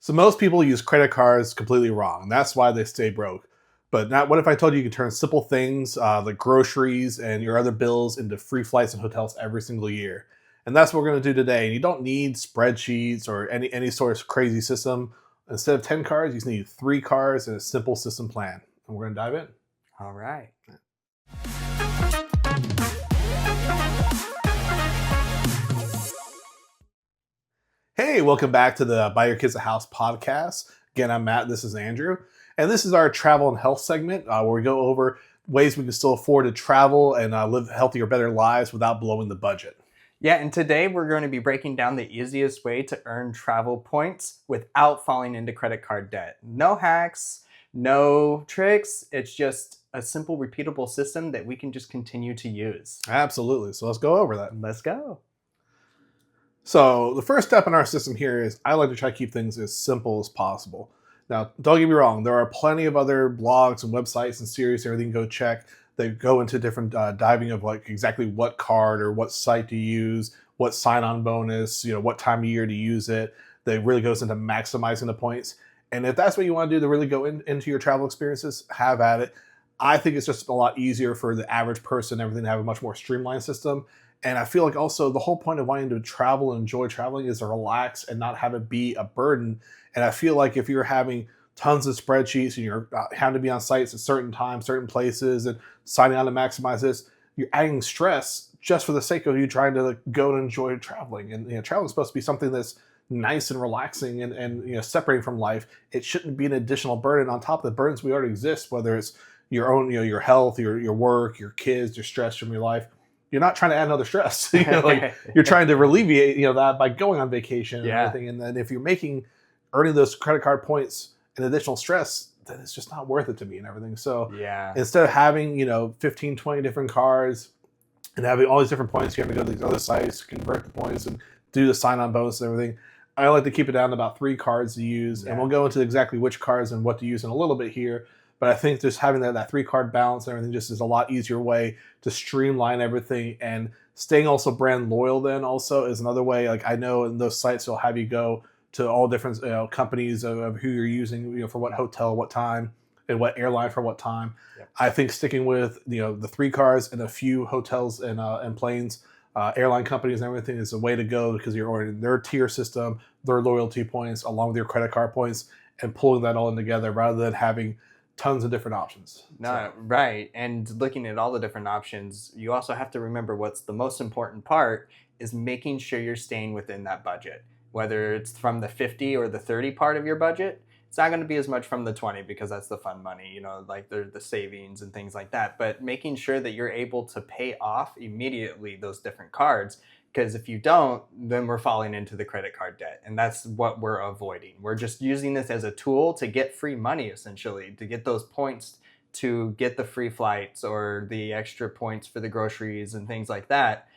So most people use credit cards completely wrong. And that's why they stay broke. But not, what if I told you you could turn simple things like groceries and your other bills into free flights and hotels every single year? And that's what we're going to do today. And you don't need spreadsheets or any sort of crazy system. Instead of 10 cards, you just need 3 cards and a simple system plan. And we're going to dive in. All right. Hey, welcome back to the Buy Your Kids a House podcast. Again, I'm Matt. This is Andrew. And this is our travel and health segment where we go over ways we can still afford to travel and live healthier, better lives without blowing the budget. Yeah, and today we're going to be breaking down the easiest way to earn travel points without falling into credit card debt. No hacks, no tricks. It's just a simple, repeatable system that we can just continue to use. Absolutely. So let's go over that. Let's go. So the first step in our system here is I like to try to keep things as simple as possible. Now, don't get me wrong. There are plenty of other blogs and websites and series, everything go check. They go into different diving of like exactly what card or what site to use, what sign-on bonus, what time of year to use it. That really goes into maximizing the points. And if that's what you want to do to really go into your travel experiences, have at it. I think it's just a lot easier for the average person, everything to have a much more streamlined system. And I feel like also the whole point of wanting to travel and enjoy traveling is to relax and not have it be a burden. And I feel like if you're having tons of spreadsheets and you're having to be on sites at certain times, certain places, and signing on to maximize this, you're adding stress just for the sake of you trying to go and enjoy traveling. And traveling is supposed to be something that's nice and relaxing and separating from life. It shouldn't be an additional burden on top of the burdens we already exist, whether it's your own, your health, your work, your kids, your stress from your life. You're not trying to add another stress. You're trying to alleviate that by going on vacation and everything. And then if you're earning those credit card points and additional stress, then it's just not worth it to me and everything. So instead of having 15, 20 different cards and having all these different points, you have to go to these other sites, convert the points, and do the sign-on bonus and everything. I like to keep it down to about 3 cards to use, and we'll go into exactly which cards and what to use in a little bit here. But I think just having that 3-card balance and everything just is a lot easier way to streamline everything. And staying also brand loyal then also is another way. Like I know in those sites they'll have you go to all different companies of who you're using, for what hotel, what time, and what airline for what time. Yep. I think sticking with the 3 cards and a few hotels and planes, airline companies and everything is a way to go because you're ordering their tier system, their loyalty points along with your credit card points, and pulling that all in together rather than having tons of different options. Right. And looking at all the different options, you also have to remember what's the most important part is making sure you're staying within that budget. Whether it's from the 50 or the 30 part of your budget, it's not going to be as much from the 20 because that's the fun money, like the savings and things like that. But making sure that you're able to pay off immediately those different cards. Because if you don't, then we're falling into the credit card debt. And that's what we're avoiding. We're just using this as a tool to get free money, essentially, to get those points to get the free flights or the extra points for the groceries and things like that,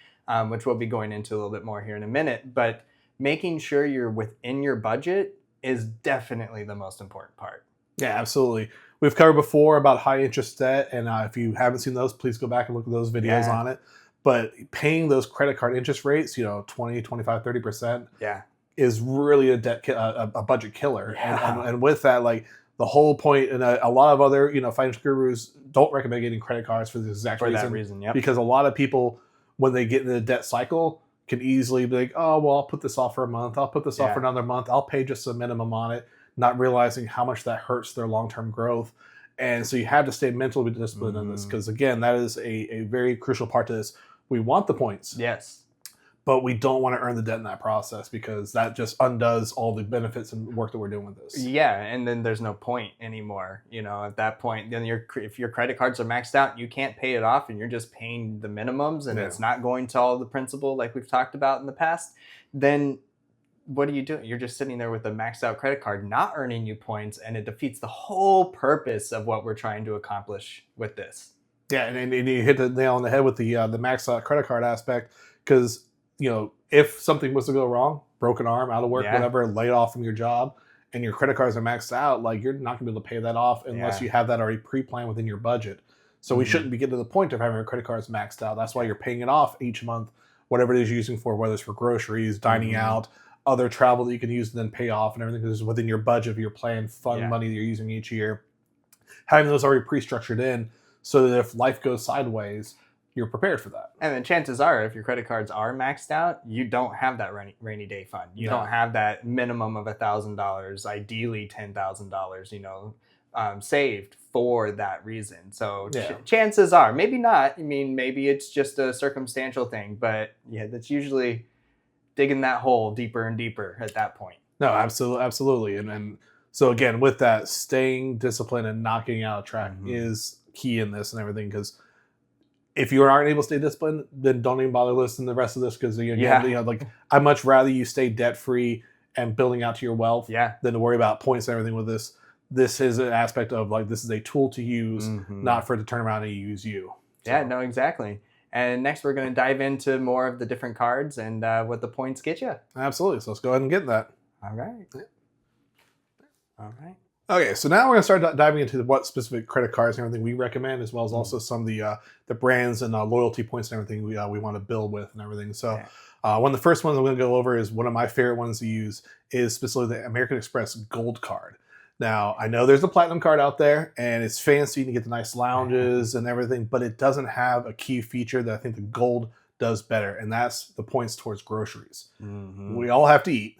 which we'll be going into a little bit more here in a minute. But making sure you're within your budget is definitely the most important part. Yeah, absolutely. We've covered before about high interest debt. And if you haven't seen those, please go back and look at those videos on it. But paying those credit card interest rates, 20, 25, 30%, is really a budget killer. Yeah. And with that, the whole point, and a lot of other financial gurus don't recommend getting credit cards for this exact reason. For that reason, because a lot of people, when they get in the debt cycle, can easily be like, oh, well, I'll put this off for a month. I'll put this off for another month. I'll pay just a minimum on it, not realizing how much that hurts their long-term growth. And so you have to stay mentally disciplined in this because, again, that is a very crucial part to this. We want the points. Yes. But we don't want to earn the debt in that process because that just undoes all the benefits and work that we're doing with this. Yeah, and then there's no point anymore. At that point, then if your credit cards are maxed out, you can't pay it off and you're just paying the minimums and it's not going to all the principal like we've talked about in the past, then what are you doing? You're just sitting there with a maxed out credit card, not earning you points, and it defeats the whole purpose of what we're trying to accomplish with this. Yeah, and you hit the nail on the head with the maxed out credit card aspect because, if something was to go wrong, broken arm, out of work, whatever, laid off from your job, and your credit cards are maxed out, you're not going to be able to pay that off unless you have that already pre-planned within your budget. So we shouldn't be getting to the point of having our credit cards maxed out. That's why you're paying it off each month, whatever it is you're using for, whether it's for groceries, dining out, other travel that you can use and then pay off and everything because it's within your budget of your planned fund money that you're using each year. Having those already pre-structured in so that if life goes sideways, you're prepared for that. And then chances are, if your credit cards are maxed out, you don't have that rainy day fund. You don't have that minimum of $1,000, ideally $10,000, saved for that reason. So chances are, maybe not. I mean, maybe it's just a circumstantial thing, but yeah, that's usually digging that hole deeper and deeper at that point. No, absolutely. And so again, with that, staying disciplined and not getting out of track is key in this and everything. Because if you aren't able to stay disciplined, then don't even bother listening to the rest of this. Because I'd much rather you stay debt free and building out to your wealth than to worry about points and everything with this. This is an aspect of like this is a tool to use, not for it to turn around and use you. So. Yeah, no, exactly. And next, we're going to dive into more of the different cards and what the points get you. Absolutely. So let's go ahead and get that. All right. Yeah. All right. Okay, so now we're going to start diving into what specific credit cards and everything we recommend, as well as also some of the brands and loyalty points and everything we want to build with and everything. So one of the first ones I'm going to go over is one of my favorite ones to use is specifically the American Express Gold Card. Now, I know there's a Platinum card out there, and it's fancy. You get the nice lounges and everything, but it doesn't have a key feature that I think the Gold does better, and that's the points towards groceries. We all have to eat.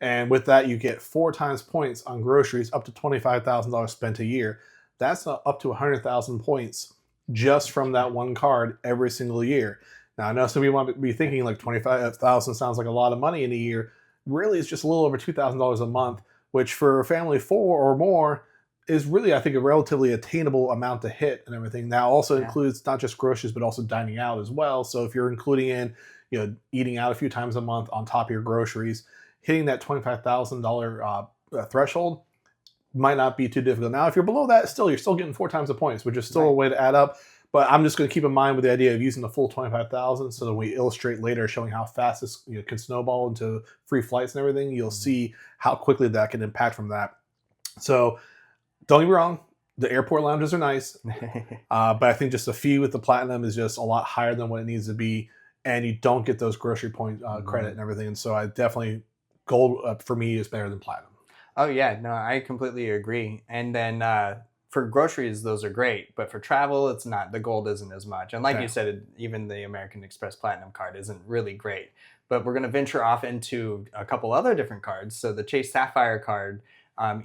And with that, you get 4 times points on groceries, up to $25,000 spent a year. That's up to 100,000 points just from that one card every single year. Now, I know some people might be thinking like 25,000 sounds like a lot of money in a year. Really, it's just a little over $2,000 a month, which for a family of 4 or more is really, I think, a relatively attainable amount to hit and everything. Now, also includes not just groceries, but also dining out as well. So if you're including in, eating out a few times a month on top of your groceries, hitting that $25,000 threshold might not be too difficult. Now, if you're below that, you're still getting 4 times the points, which is still a way to add up. But I'm just going to keep in mind with the idea of using the full 25,000, so that we illustrate later, showing how fast this can snowball into free flights and everything. You'll see how quickly that can impact from that. So don't get me wrong, the airport lounges are nice, but I think just a fee with the Platinum is just a lot higher than what it needs to be, and you don't get those grocery point credit and everything. And so I definitely Gold for me is better than Platinum. Oh yeah, no, I completely agree. And then for groceries, those are great, but for travel, it's not. The Gold isn't as much. And like you said, even the American Express Platinum card isn't really great. But we're going to venture off into a couple other different cards. So the Chase Sapphire card,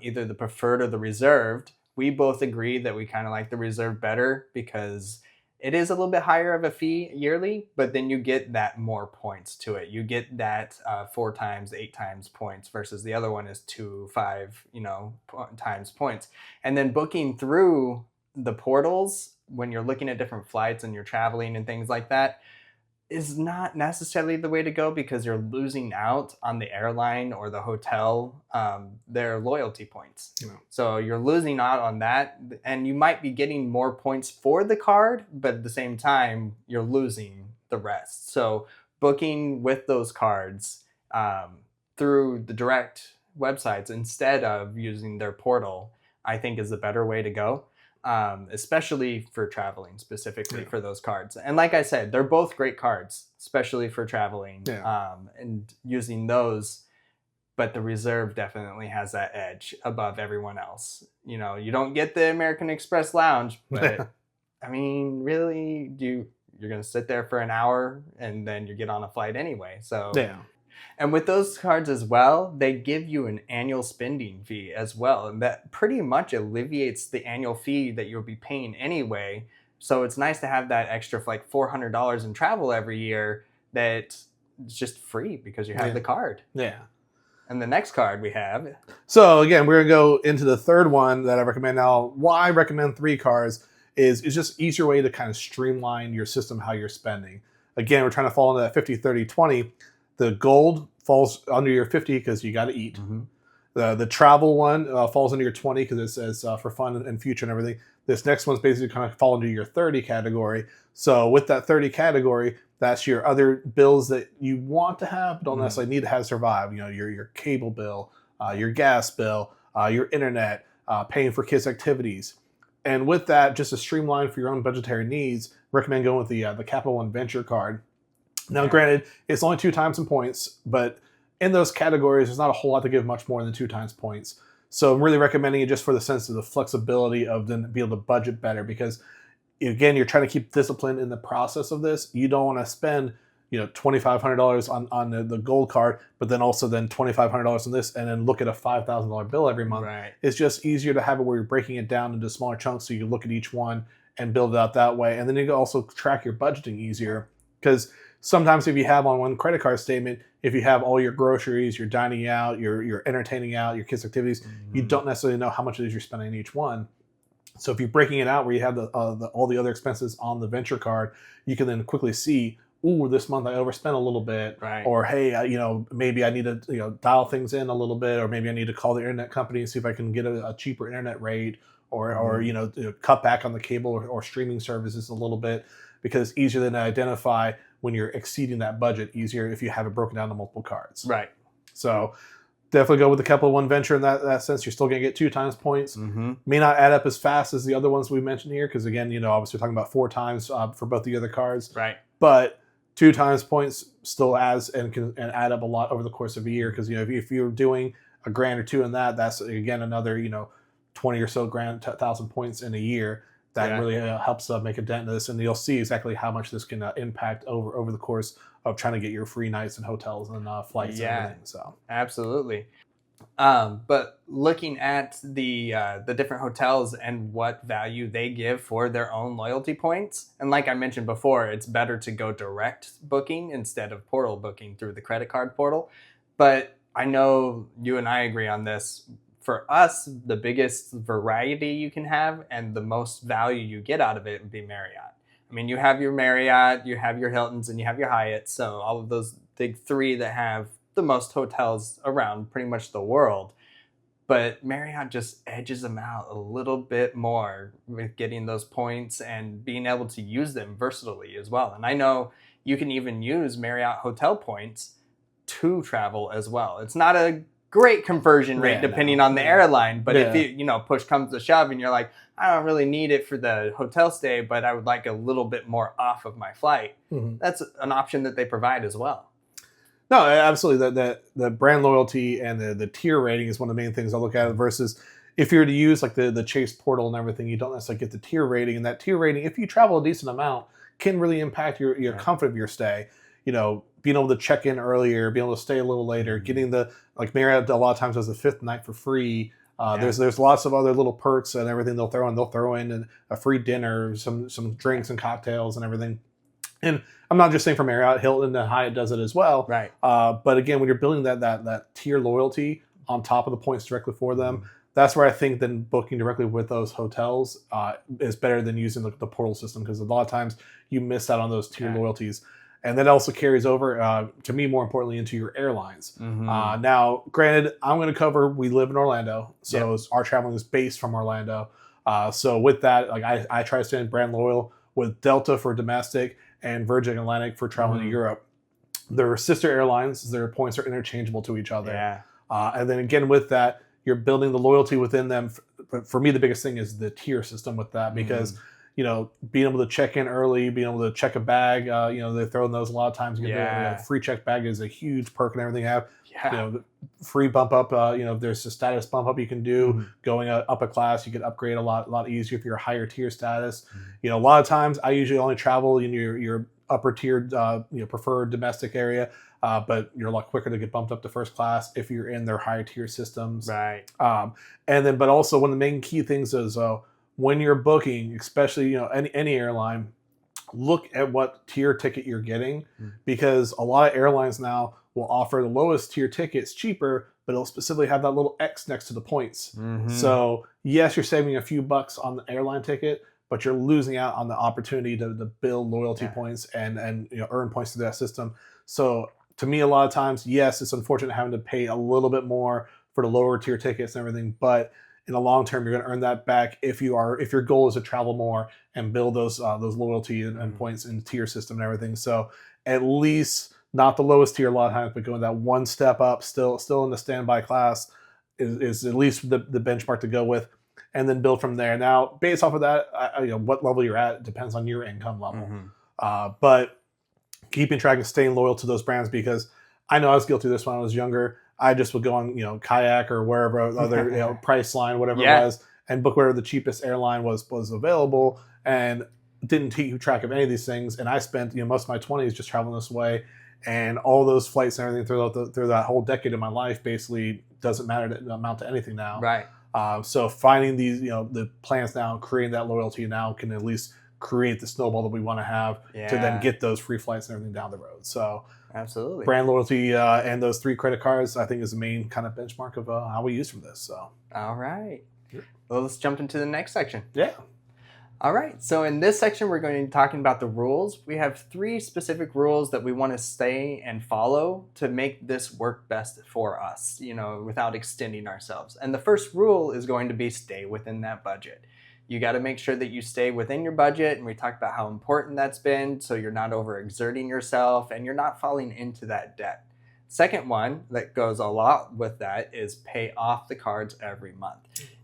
either the preferred or the reserved. We both agree that we kind of like the reserved better because it is a little bit higher of a fee yearly, but then you get that more points to it. You get that 4 times, 8 times points versus the other one is 2, 5, times points. And then booking through the portals when you're looking at different flights and you're traveling and things like that is not necessarily the way to go because you're losing out on the airline or the hotel, their loyalty points. So you're losing out on that, and you might be getting more points for the card, but at the same time, you're losing the rest. So booking with those cards through the direct websites instead of using their portal, I think is a better way to go. Especially for traveling, specifically for those cards. And like I said, they're both great cards, especially for traveling and using those. But the reserve definitely has that edge above everyone else. You don't get the American Express Lounge, but I mean, really, you're going to sit there for an hour and then you get on a flight anyway. So And with those cards as well, they give you an annual spending fee as well. And that pretty much alleviates the annual fee that you'll be paying anyway. So it's nice to have that extra like $400 in travel every year that's just free because you have the card. And the next card we have. So again, we're going to go into the third one that I recommend. Now, why I recommend 3 cards is it's just easier way to kind of streamline your system, how you're spending. Again, we're trying to fall into that 50, 30, 20. The Gold falls under your 50 because you got to eat. The travel one falls under your 20 because it says for fun and future and everything. This next one's basically kind of fall into your 30 category. So with that 30 category, that's your other bills that you want to have, but don't necessarily need to have to survive. Your cable bill, your gas bill, your internet, paying for kids' activities. And with that, just to streamline for your own budgetary needs, recommend going with the Capital One Venture card. Now, granted, it's only 2 times in points, but in those categories, there's not a whole lot to give much more than 2 times points. So I'm really recommending it just for the sense of the flexibility of then be able to budget better, because again, you're trying to keep discipline in the process of this. You don't want to spend $2,500 on the gold card, but then also then $2,500 on this, and then look at a $5,000 bill every month. Right. It's just easier to have it where you're breaking it down into smaller chunks, so you can look at each one and build it out that way, and then you can also track your budgeting easier. Because sometimes if you have on one credit card statement, if you have all your groceries, your dining out, your entertaining out, your kids' activities, you don't necessarily know how much it is you're spending on each one. So if you're breaking it out where you have all the other expenses on the venture card, you can then quickly see, ooh, this month I overspent a little bit, Right. or hey, maybe I need to dial things in a little bit, or maybe I need to call the internet company and see if I can get a cheaper internet rate, or cut back on the cable or streaming services a little bit, because it's easier than to identify when you're exceeding that budget, easier if you have it broken down to multiple cards. Right. So definitely go with the Capital One Venture in that sense. You're still going to get 2 times points. Mm-hmm. May not add up as fast as the other ones we mentioned here, because again, obviously we're talking about 4 times for both the other cards. Right. But 2 times points still adds and can add up a lot over the course of a year, because if you're doing a grand or two in that's again another 20 or so grand, 1,000 points in a year. That really helps make a dent in this, and you'll see exactly how much this can impact over the course of trying to get your free nights and hotels and flights and everything. So absolutely. But looking at the different hotels and what value they give for their own loyalty points, and like I mentioned before, it's better to go direct booking instead of portal booking through the credit card portal. But I know you and I agree on this. For us, the biggest variety you can have and the most value you get out of it would be Marriott. I mean, you have your Marriott, you have your Hiltons, and you have your Hyatts. So all of those big 3 that have the most hotels around pretty much the world. But Marriott just edges them out a little bit more with getting those points and being able to use them versatilely as well. And I know you can even use Marriott hotel points to travel as well. It's not a great conversion rate depending on the airline, but if push comes to shove and you're like, I don't really need it for the hotel stay, but I would like a little bit more off of my flight, that's an option that they provide as well. No, absolutely. The brand loyalty and the tier rating is one of the main things I look at, versus if you were to use like the Chase portal and everything, you don't necessarily get the tier rating. And that tier rating, if you travel a decent amount, can really impact your comfort of your stay. Being able to check in earlier, being able to stay a little later, getting Marriott a lot of times has the 5th night for free. There's lots of other little perks and everything they'll throw in and a free dinner, some drinks and cocktails and everything. And I'm not just saying for Marriott, Hilton and Hyatt does it as well. Right. But again, when you're building that tier loyalty on top of the points directly for them, that's where I think then booking directly with those hotels is better than using the portal system, because a lot of times you miss out on those tier loyalties. And that also carries over, to me, more importantly, into your airlines. Now, granted, I'm going to cover, we live in Orlando, so our traveling is based from Orlando. So with that, I try to stay brand loyal with Delta for domestic and Virgin Atlantic for traveling to Europe. They're sister airlines. Their points are interchangeable to each other. Yeah. And then again, with that, you're building the loyalty within them. For me, the biggest thing is the tier system with that, because being able to check in early, being able to check a bag, they throw in those a lot of times. Free check bag is a huge perk and everything. Have free bump up. There's a status bump up you can do going up a class. You can upgrade a lot easier if you're a higher tier status. A lot of times I usually only travel in your upper tiered, preferred domestic area. But you're a lot quicker to get bumped up to first class if you're in their higher tier systems. Right. But also one of the main key things is when you're booking, especially any airline, look at what tier ticket you're getting, because a lot of airlines now will offer the lowest tier tickets cheaper, but it'll specifically have that little X next to the points. So yes, you're saving a few bucks on the airline ticket, but you're losing out on the opportunity to build loyalty points and earn points through that system. So to me, a lot of times, yes, it's unfortunate having to pay a little bit more for the lower tier tickets and everything, but in the long term, you're going to earn that back if your goal is to travel more and build those loyalty and points in the tier system and everything. So at least not the lowest tier a lot of times, but going that one step up, still in the standby class is at least the benchmark to go with, and then build from there. Now, based off of that, what level you're at depends on your income level, but keeping track and staying loyal to those brands, because I know I was guilty of this when I was younger. I just would go on, Kayak or wherever other, Priceline, whatever it Yeah, was, and book whatever the cheapest airline was available, and didn't keep track of any of these things. And I spent, most of my 20s just traveling this way, and all those flights and everything through that whole decade of my life basically doesn't matter to amount to anything now. right. So finding these, the plans now, creating that loyalty now can at least create the snowball that we want to have to then Yeah, get those free flights and everything down the road. So absolutely. brand loyalty and those 3 credit cards, I think, is the main kind of benchmark of how we use from this. So All right. Well, let's jump into the next section. yeah, All right. So in this section, we're going to be talking about the rules. We have 3 specific rules that we want to stay and follow to make this work best for us, without extending ourselves. And the first rule is going to be stay within that budget. You got to make sure that you stay within your budget. And we talked about how important that's been. So you're not overexerting yourself and you're not falling into that debt. Second one that goes a lot with that is pay off the cards every month.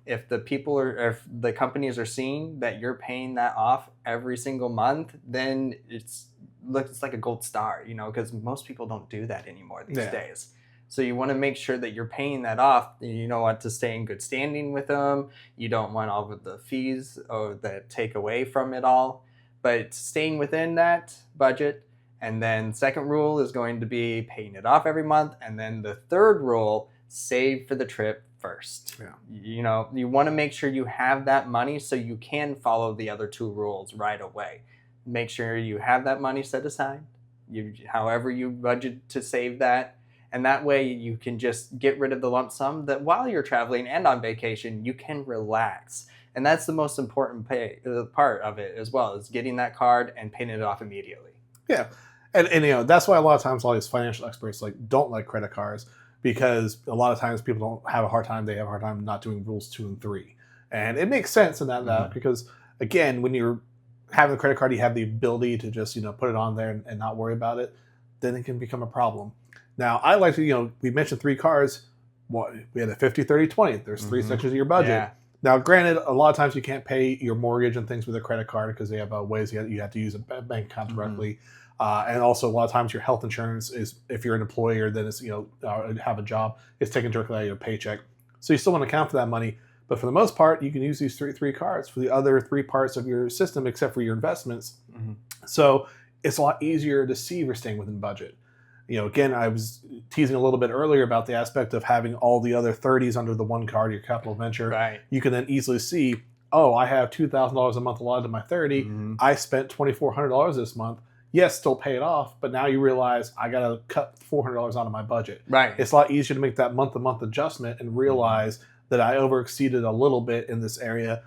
If the companies are seeing that you're paying that off every single month, then it's like a gold star, because most people don't do that anymore these days. So you want to make sure that you're paying that off. You don't want to stay in good standing with them. You don't want all of the fees that take away from it all. But staying within that budget. And then second rule is going to be paying it off every month. And then the third rule, save for the trip first. Yeah. You want to make sure you have that money so you can follow the other 2 rules right away. Make sure you have that money set aside. However you budget to save that. And that way you can just get rid of the lump sum that while you're traveling and on vacation, you can relax. And that's the most important part of it as well, is getting that card and paying it off immediately. Yeah. And that's why a lot of times all these financial experts don't like credit cards, because a lot of times people have a hard time not doing rules 2 and 3. And it makes sense in that because, again, when you're having a credit card, you have the ability to just, put it on there and not worry about it. Then it can become a problem. Now, I like to, we mentioned 3 cards. We had a 50, 30, 20. There's 3 sections of your budget. Yeah. Now, granted, a lot of times you can't pay your mortgage and things with a credit card because they have ways you have to use a bank account directly. And also, a lot of times your health insurance is, if you're an employer, then it's, have a job, it's taken directly out of your paycheck. So you still want to account for that money. But for the most part, you can use these three cards for the other 3 parts of your system, except for your investments. So it's a lot easier to see if you're staying within budget. Again, I was teasing a little bit earlier about the aspect of having all the other 30s under the one card, your capital venture. Right. You can then easily see, oh, I have $2,000 a month allotted to my 30. I spent $2,400 this month. Yes, still pay it off, but now you realize I got to cut $400 out of my budget. Right. It's a lot easier to make that month-to-month adjustment and realize that I overexceeded a little bit in this area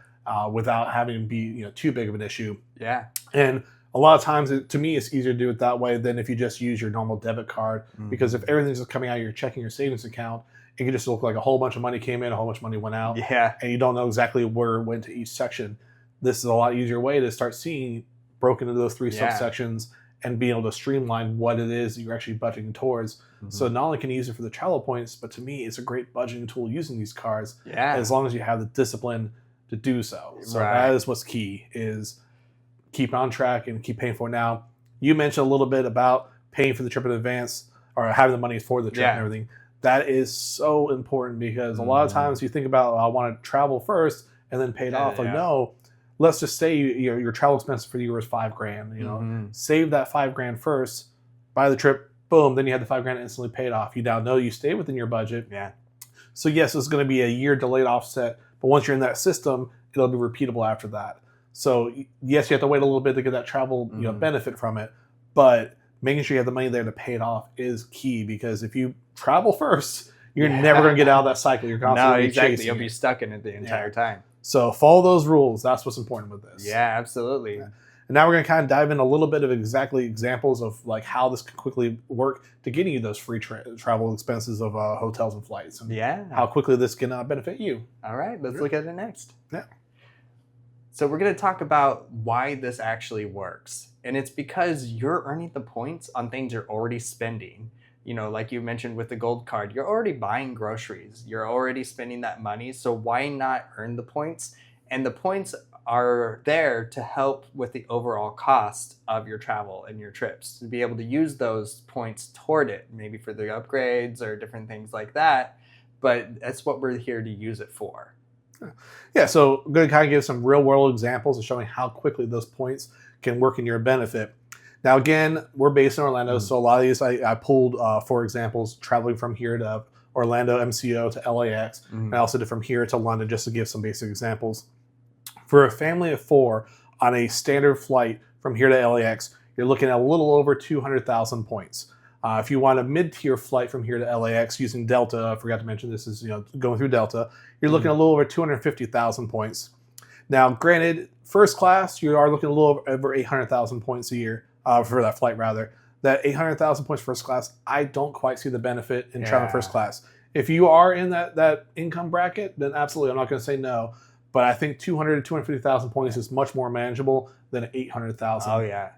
without having to be too big of an issue. Yeah. And a lot of times, to me, it's easier to do it that way than if you just use your normal debit card. Because if everything's just coming out of your checking or savings account, it can just look like a whole bunch of money came in, a whole bunch of money went out. Yeah. And you don't know exactly where it went to each section. This is a lot easier way to start seeing broken into those 3 subsections and being able to streamline what it is that you're actually budgeting towards. So not only can you use it for the travel points, but to me, it's a great budgeting tool using these cards. Yeah. As long as you have the discipline to do so. So Right. that is what's key, is keep on track and keep paying for it. Now, you mentioned a little bit about paying for the trip in advance or having the money for the trip and everything. That is so important because a lot of times you think about, I want to travel first and then pay it off. No, let's just say your travel expense for the year is $5,000. Save that $5,000 first, buy the trip, boom, then you have the $5,000 instantly paid off. You now know you stay within your budget. Yeah. So yes, it's going to be a year delayed offset, but once you're in that system, it'll be repeatable after that. So yes, you have to wait a little bit to get that travel benefit from it, but making sure you have the money there to pay it off is key, because if you travel first, you're never going to get out of that cycle. You're constantly chasing. You'll be stuck in it the entire time. So follow those rules. That's what's important with this. Yeah, absolutely. And now we're going to kind of dive in a little bit of examples of how this can quickly work to getting you those free travel expenses of hotels and flights, and how quickly this can benefit you. All right, let's look at it next. Yeah. So we're going to talk about why this actually works. And it's because you're earning the points on things you're already spending. Like you mentioned with the gold card, you're already buying groceries. You're already spending that money. So why not earn the points? And the points are there to help with the overall cost of your travel and your trips, to be able to use those points toward it, maybe for the upgrades or different things like that. But that's what we're here to use it for. Yeah, so I'm going to kind of give some real world examples of showing how quickly those points can work in your benefit. Now, again, we're based in Orlando, so a lot of these I pulled, for examples, traveling from here to Orlando MCO to LAX, and I also did from here to London, just to give some basic examples. For a family of 4 on a standard flight from here to LAX, you're looking at a little over 200,000 points. If you want a mid-tier flight from here to LAX using Delta, I forgot to mention this is going through Delta, you're looking at a little over 250,000 points. Now, granted, first class, you are looking a little over 800,000 points a year for that flight, rather. That 800,000 points first class, I don't quite see the benefit in traveling first class. If you are in that income bracket, then absolutely, I'm not going to say no. But I think 200 to 250,000 points is much more manageable than 800,000. Oh, yeah.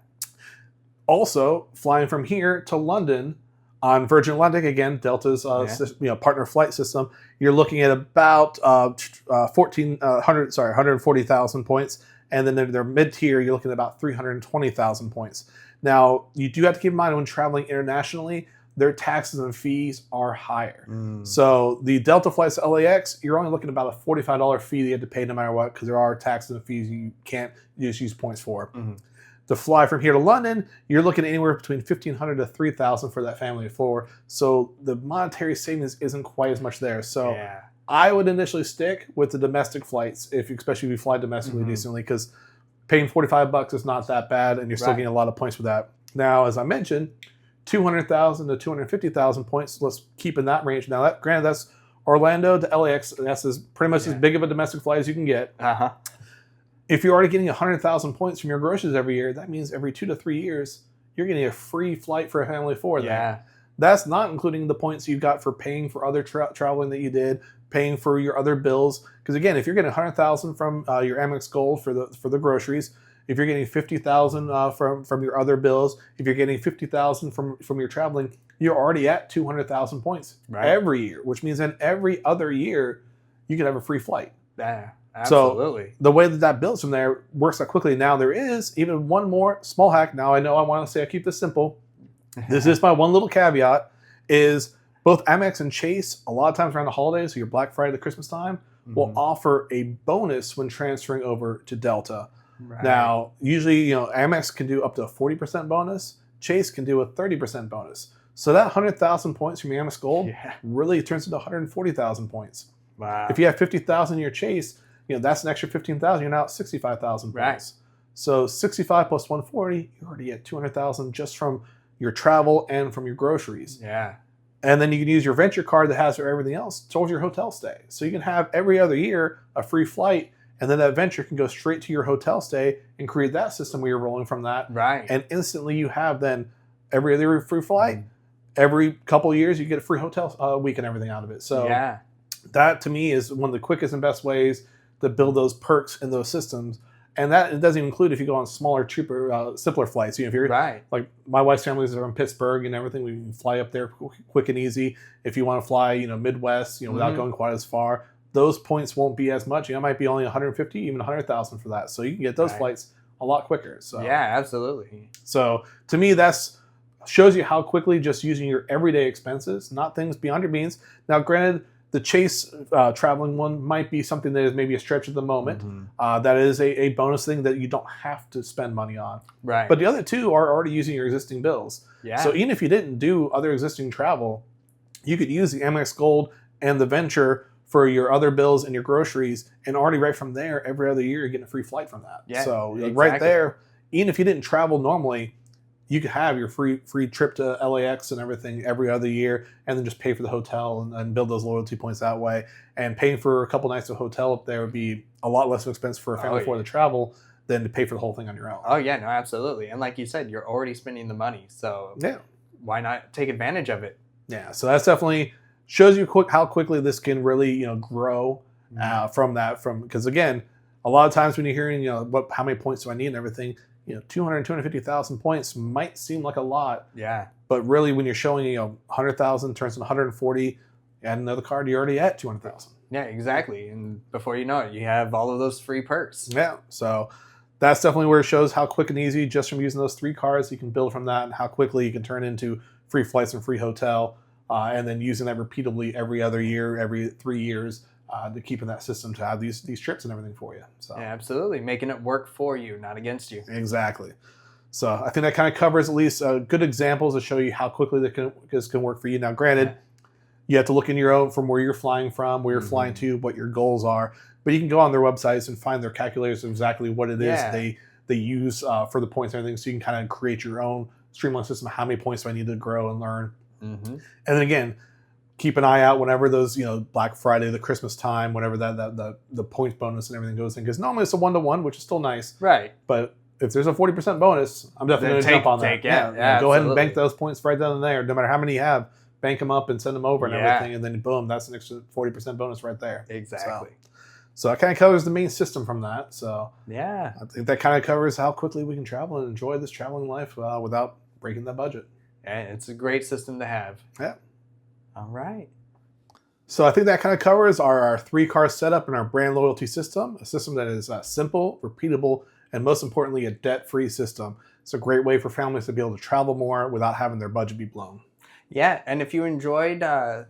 Also, flying from here to London on Virgin Atlantic, again, Delta's partner flight system, you're looking at about 140,000 points. And then their mid-tier, you're looking at about 320,000 points. Now, you do have to keep in mind when traveling internationally, their taxes and fees are higher. So the Delta flights to LAX, you're only looking at about a $45 fee that you have to pay no matter what, because there are taxes and fees you can't just use points for. To fly from here to London, you're looking at anywhere between $1,500 to $3,000 for that family of 4. So the monetary savings isn't quite as much there. So I would initially stick with the domestic flights, especially if you fly domestically decently, because paying $45 is not that bad, and you're still getting a lot of points for that. Now, as I mentioned, 200,000 to 250,000 points. Let's keep in that range. Now, granted, that's Orlando to LAX, and that's pretty much as big of a domestic flight as you can get. If you're already getting 100,000 points from your groceries every year, that means every 2 to 3 years, you're getting a free flight for a family of 4. That's not including the points you got for paying for other traveling that you did, paying for your other bills. Because again, if you're getting 100,000 from your Amex Gold for the groceries, if you're getting 50,000 from your other bills, if you're getting 50,000 from your traveling, you're already at 200,000 points every year, which means in every other year you could have a free flight. Absolutely. So the way that builds from there works out quickly. Now there is even one more small hack. Now I know I want to say I keep this simple. This is my one little caveat, is both Amex and Chase, a lot of times around the holidays, so your Black Friday to Christmas time, will offer a bonus when transferring over to Delta. Now, usually, Amex can do up to a 40% bonus. Chase can do a 30% bonus. So that 100,000 points from your Amex Gold really turns into 140,000 points. If you have 50,000 in your Chase, that's an extra 15,000. You're now at 65,000 points. So 65 plus 140, you're already at 200,000 just from your travel and from your groceries. And then you can use your Venture card that has for everything else towards your hotel stay. So you can have every other year a free flight, and then that Venture can go straight to your hotel stay and create that system where you're rolling from that. And instantly you have then every other free flight. Every couple of years you get a free hotel week and everything out of it. So that to me is one of the quickest and best ways to build those perks in those systems. And that it doesn't even include if you go on smaller, cheaper, simpler flights. If you're like my wife's family is from Pittsburgh and everything, we can fly up there quick and easy. If you want to fly, Midwest, without going quite as far, those points won't be as much. It might be only 150, even 100,000 for that. So you can get those flights a lot quicker. So absolutely. So to me, that's shows you how quickly just using your everyday expenses, not things beyond your means. Now, granted, the Chase traveling one might be something that is maybe a stretch at the moment. That is a bonus thing that you don't have to spend money on. But the other two are already using your existing bills. So even if you didn't do other existing travel, you could use the Amex Gold and the Venture for your other bills and your groceries, and already right from there, every other year you're getting a free flight from that. So right there, even if you didn't travel normally, you could have your free trip to LAX and everything every other year, and then just pay for the hotel and build those loyalty points that way. And paying for a couple nights of hotel up there would be a lot less expensive for a family for the travel than to pay for the whole thing on your own. No, absolutely. And like you said, you're already spending the money, so why not take advantage of it? So that's definitely shows you how quickly this can really grow from that. Because again, a lot of times when you're hearing how many points do I need and everything, 200, 250,000 points might seem like a lot. But really, when you're showing 100,000 turns into 140, add another card, you're already at 200,000. Yeah, exactly. And before you know it, you have all of those free perks. Yeah. So that's definitely where it shows how quick and easy, just from using those 3 cards, you can build from that, and how quickly you can turn into free flights and free hotel, and then using that repeatedly every other year, every 3 years, to keep in that system to have these trips and everything for you. So Yeah, absolutely. Making it work for you, not against you. exactly. So I think that kind of covers at least good examples to show you how quickly this can work for you. Now, granted, Yeah. you have to look in your own from where you're flying from, where you're flying to, what your goals are. But you can go on their websites and find their calculators of exactly what it is Yeah. they use for the points and everything. So you can kind of create your own streamlined system. How many points do I need to grow and learn? Mm-hmm. And then again, keep an eye out whenever those, Black Friday, the Christmas time, whenever the points bonus and everything goes in, because normally it's a 1-to-1, which is still nice. Right. But if there's a 40% bonus, I'm definitely going to jump on that. Yeah, Go ahead and absolutely. bank those points right down there. No matter how many you have, bank them up and send them over and Yeah. everything, and then boom, that's an extra 40% bonus right there. Exactly. So that kind of covers the main system from that. So Yeah. I think that kind of covers how quickly we can travel and enjoy this traveling life without breaking the budget. And it's a great system to have. Yeah. All right. So I think that kind of covers our 3-car setup and our brand loyalty system, a system that is simple, repeatable, and most importantly, a debt-free system. It's a great way for families to be able to travel more without having their budget be blown. Yeah, and if you enjoyed to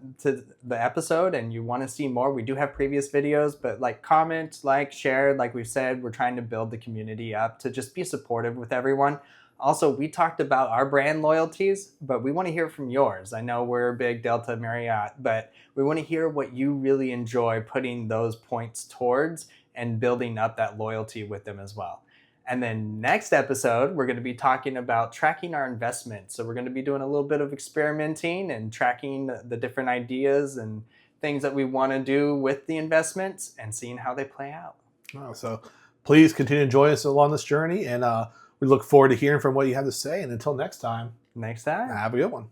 the episode and you want to see more, we do have previous videos, but comment, share, like we've said, we're trying to build the community up to just be supportive with everyone. Also, we talked about our brand loyalties, but we want to hear from yours. I know we're big Delta Marriott, but we want to hear what you really enjoy putting those points towards and building up that loyalty with them as well. And then next episode, we're going to be talking about tracking our investments. So we're going to be doing a little bit of experimenting and tracking the different ideas and things that we want to do with the investments and seeing how they play out. So please continue to join us along this journey, and we look forward to hearing from what you have to say. And until next time, Next time. have a good one.